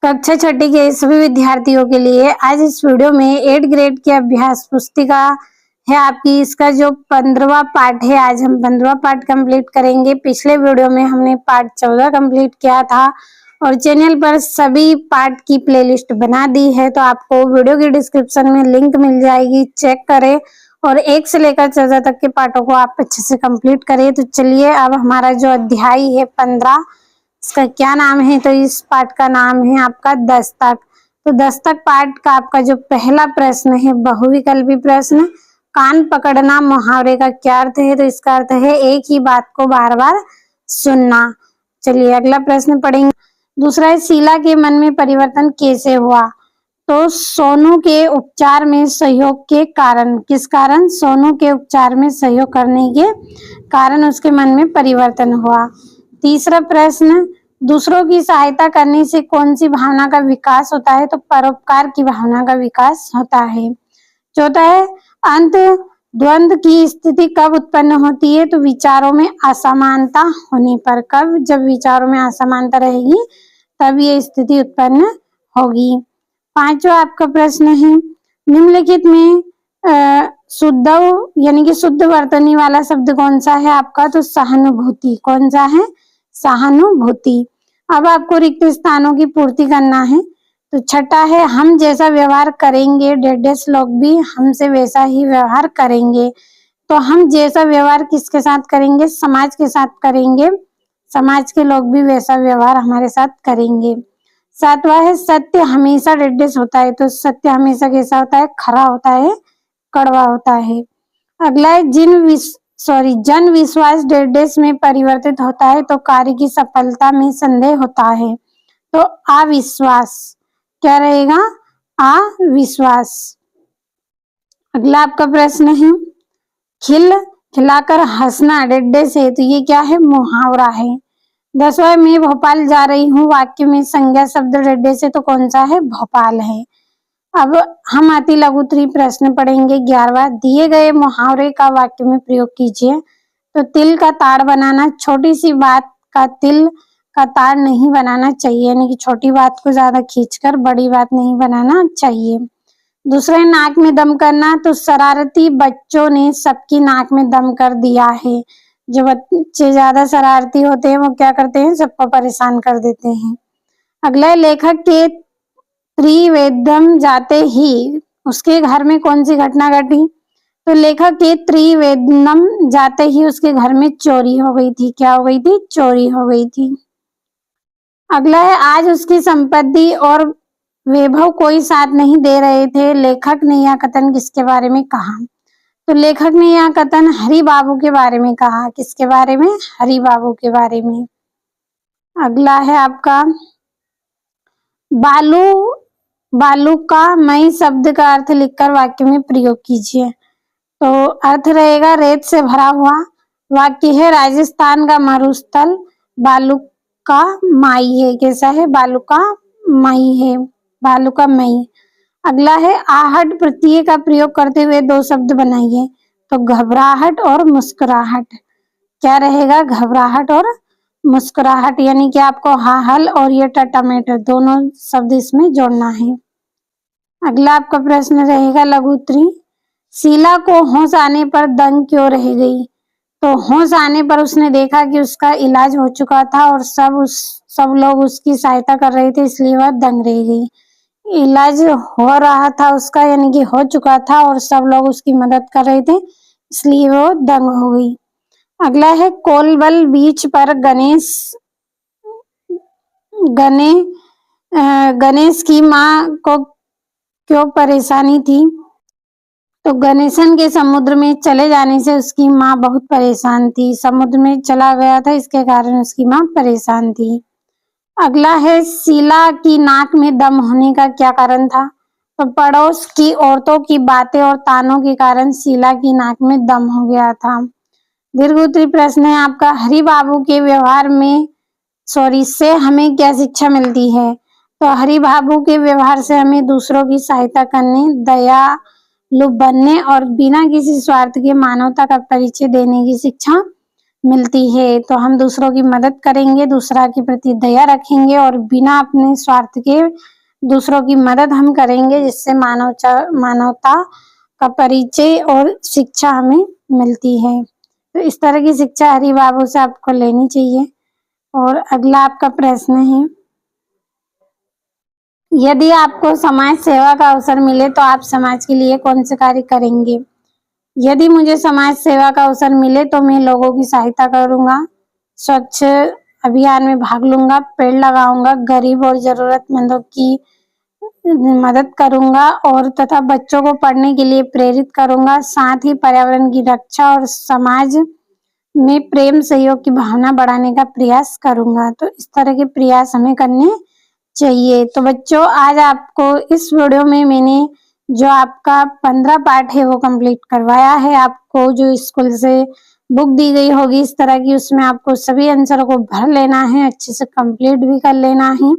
कक्षा छठी के सभी विद्यार्थियों के लिए आज इस वीडियो में 8 ग्रेड की अभ्यास पुस्तिका है आपकी। इसका जो 15वां पार्ट है, आज हम 15वां पार्ट कंप्लीट करेंगे। पिछले वीडियो में हमने पार्ट 14 कंप्लीट किया था और चैनल पर सभी पार्ट की प्लेलिस्ट बना दी है, तो आपको वीडियो की डिस्क्रिप्शन में लिंक मिल जाएगी, चेक करें और 1 से लेकर 14 तक के पार्टों को आप अच्छे से कंप्लीट करें। तो चलिए, अब हमारा जो अध्याय है 15, इसका क्या नाम है? तो इस पार्ट का नाम है आपका दस्तक। तो दस्तक पार्ट का आपका जो पहला प्रश्न है बहुविकल्पी प्रश्न, कान पकड़ना मुहावरे का क्या अर्थ है? तो इसका अर्थ है एक ही बात को बार बार सुनना। चलिए अगला प्रश्न पढ़ेंगे। दूसरा है, शीला के मन में परिवर्तन कैसे हुआ? तो सोनू के उपचार में सहयोग के कारण। किस कारण? सोनू के उपचार में सहयोग करने के कारण उसके मन में परिवर्तन हुआ। तीसरा प्रश्न, दूसरों की सहायता करने से कौन सी भावना का विकास होता है? तो परोपकार की भावना का विकास होता है। चौथा है, अंत द्वंद की स्थिति कब उत्पन्न होती है? तो विचारों में असमानता होने पर। कब? जब विचारों में असमानता रहेगी तब ये स्थिति उत्पन्न होगी। पांचवा आपका प्रश्न है, निम्नलिखित में शुद्ध यानी कि शुद्ध वर्तनी वाला शब्द कौन सा है आपका? तो सहानुभूति। कौन सा है? सहानुभूति। अब आपको रिक्त स्थानों की पूर्ति करना है। तो छठा है, हम जैसा व्यवहार करेंगे डेडेस लोग भी हमसे वैसा ही व्यवहार करेंगे। तो हम जैसा व्यवहार किसके साथ करेंगे? समाज के साथ करेंगे। समाज के लोग भी वैसा व्यवहार हमारे साथ करेंगे। सातवां है, सत्य हमेशा डेडेस होता है। तो सत्य हमेशा कैसा होता है? खरा होता है, कड़वा होता है। अगला है, जन विश्वास डेडेस में परिवर्तित होता है। तो कार्य की सफलता में संदेह होता है। तो अविश्वास क्या रहेगा? अविश्वास। अगला आपका प्रश्न है, खिलाकर हंसना डेडेस है। तो ये क्या है? मुहावरा है। 10वां, मैं भोपाल जा रही हूँ, वाक्य में संज्ञा शब्द डेडेस है। तो कौन सा है? भोपाल है। अब हम अति लघु उत्तरीय प्रश्न पढ़ेंगे। 11वां, दिए गए मुहावरे का वाक्य में प्रयोग कीजिए। तो तिल का ताड़ बनाना, छोटी सी बात का तिल का ताड़ नहीं बनाना चाहिए, यानी कि छोटी बात को ज्यादा खींचकर बड़ी बात नहीं बनाना चाहिए। दूसरा, नाक में दम करना, तो शरारती बच्चों ने सबकी नाक में दम कर दिया है। जो बच्चे ज्यादा शरारती होते हैं वो क्या करते हैं? सबको परेशान कर देते हैं। अगला, लेखक के त्रिवेदम जाते ही उसके घर में कौन सी घटना घटी? तो लेखक के त्रिवेदनम जाते ही उसके घर में चोरी हो गई थी। क्या हो गई थी? चोरी हो गई थी। अगला है, आज उसकी संपत्ति और वैभव कोई साथ नहीं दे रहे थे। लेखक ने यह कथन किसके बारे में कहा? तो लेखक ने यह कथन हरि बाबू के बारे में कहा। किसके बारे में? हरि बाबू के बारे में। अगला है आपका, बालू का मई शब्द का अर्थ लिखकर वाक्य में प्रयोग कीजिए। तो अर्थ रहेगा रेत से भरा हुआ। वाक्य है, राजस्थान का मरुस्थल बालू का माई है। कैसा है? बालू का माई है, बालू का मई। अगला है, आहट प्रत्यय का प्रयोग करते हुए 2 शब्द बनाइए। तो घबराहट और मुस्कुराहट। क्या रहेगा? घबराहट और मुस्कुराहट, यानी कि आपको हाहल और ये टमाटर दोनों शब्द इसमें जोड़ना है। अगला आपका प्रश्न रहेगा लघु उत्तरीय, शीला को होश आने पर दंग क्यों रह गई? तो होश आने पर उसने देखा कि उसका इलाज हो चुका था और सब लोग उसकी सहायता कर रहे थे, इसलिए वह दंग रह गई। इलाज हो रहा था उसका, यानी कि हो चुका था और सब लोग उसकी मदद कर रहे थे, इसलिए वो दंग हो गई। अगला है, कोलबल बीच पर गणेश की माँ को क्यों परेशानी थी? तो गणेशन के समुद्र में चले जाने से उसकी माँ बहुत परेशान थी। समुद्र में चला गया था, इसके कारण उसकी माँ परेशान थी। अगला है, शीला की नाक में दम होने का क्या कारण था? तो पड़ोस की औरतों की बातें और तानों के कारण शीला की नाक में दम हो गया था। दीर्घ उत्तरीय प्रश्न है आपका, हरि बाबू के व्यवहार से हमें क्या शिक्षा मिलती है? तो हरि बाबू के व्यवहार से हमें दूसरों की सहायता करने, दयालु बनने और बिना किसी स्वार्थ के मानवता का परिचय देने की शिक्षा मिलती है, तो हम दूसरों की मदद करेंगे, दूसरा के प्रति दया रखेंगे और बिना अपने स्वार्थ के दूसरों की मदद हम करेंगे, जिससे मानवता का परिचय और शिक्षा हमें मिलती है। तो इस तरह की शिक्षा हरि बाबू से आपको लेनी चाहिए। और अगला आपका प्रश्न है, यदि आपको समाज सेवा का अवसर मिले तो आप समाज के लिए कौन से कार्य करेंगे? यदि मुझे समाज सेवा का अवसर मिले तो मैं लोगों की सहायता करूंगा, स्वच्छ अभियान में भाग लूंगा, पेड़ लगाऊंगा, गरीब और जरूरतमंदों की मदद करूंगा और तथा बच्चों को पढ़ने के लिए प्रेरित करूंगा। साथ ही पर्यावरण की रक्षा और समाज में प्रेम सहयोग की भावना बढ़ाने का प्रयास करूंगा। तो इस तरह के प्रयास हमें करने चाहिए। तो बच्चों, आज आपको इस वीडियो में मैंने जो आपका 15 पार्ट है वो कंप्लीट करवाया है। आपको जो स्कूल से बुक दी गई होगी इस तरह की, उसमें आपको सभी आंसरों को भर लेना है, अच्छे से कंप्लीट भी कर लेना है।